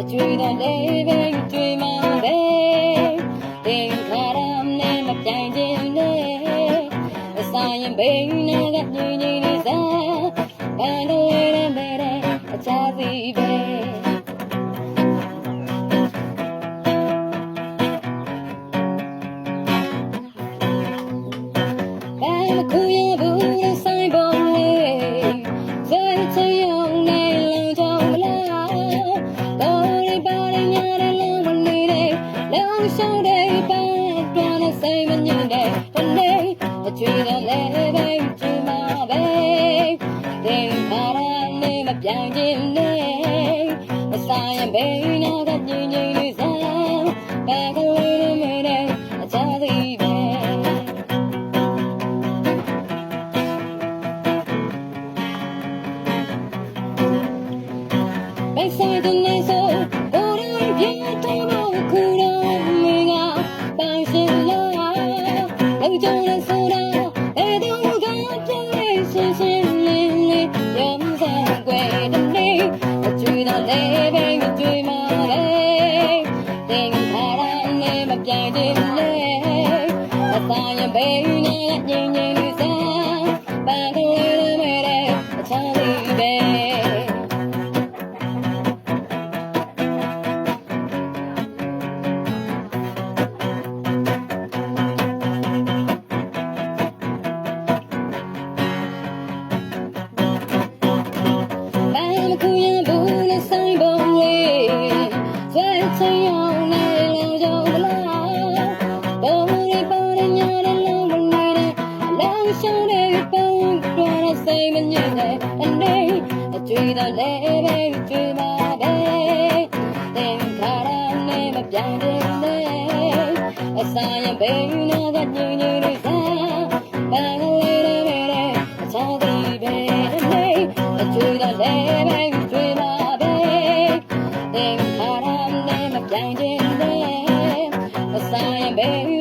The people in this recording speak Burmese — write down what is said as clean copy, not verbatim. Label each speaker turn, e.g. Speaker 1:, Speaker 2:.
Speaker 1: ကျွေးတဲ့လေးပဲကျွေးမှာပဲတင်ခါရမ်းနဲ့မပြိုင်ခြင်းနဲ့အဆိုင်ရင်ဘိန်းနဲ့ကညင်ညင်လေးစားဘန်လေးနဲ့မဲတဲ့အချာစီပဲခုရဘူးဆိုင်ပုံလေးစိတ်ချရုံနဲ့လုံချောင်းလားတော်ရပါရညာနဲ့လုံမနေတဲ့လုံရှောင်းတဲ့ပန်းတွန်းနဲ့စိတ်မညစ်တဲ့တနေ့အကျွေးတဲ့လေးပဲကျွေးမှာပဲတင်ပါရနဲ့မပြိုင်ခြင်းနဲ့အဆိုင်ဘိန်းနာကညင်ညင်လေးစားဘယ်ကလေးနဲ့မဲတဲ့အချားစီပဲไม่ใช่ตรงไหนโซ่โอ้ยเพียงแต่บอกคุณเราไม่งาบางสิ่งแล้วเราจะเล่นโซ่ดาวแต่ต้องการจะเล่นสิ่งสิ่งเล่นเล่นย้ำซ้ำเกยตรงนี้ช่วยเราเล่นไปช่วยมาเลยเต็งพาราเนี่ยมาเปลี่ยนดินเลยแต่ตายังเป็นเนี่ยยิ่งยิ่งดีซ่าบางคนเลยไม่ได้ชาลีเบ้ခုရဘူးနဲ့ဆိုင်ပုံလေးဆွဲချင်အောင်နဲ့လုံကြလားပေါ်ရပါရညာနဲ့လုံမနေတဲ့လုံရှောင်းတဲ့ပန်းတွန်းနဲ့စိတ်မညစ်တဲ့အနေအကျွေးတဲ့လေးပဲကျွေးမှာပဲတင်ခါရနဲ့မပြိုင်တဲ့နဲ့အဆိုင်ရင်ဘိန်းနာကညင်ညင်လေးစားဘာလေးတွေတဲ့အချားကြီးပဲအနေအကျွေးတဲ့လေးပဲတင်ခါရမ်းနဲ့မပြိုင်ခြင်းနဲ့အဆိုင်ဘယ်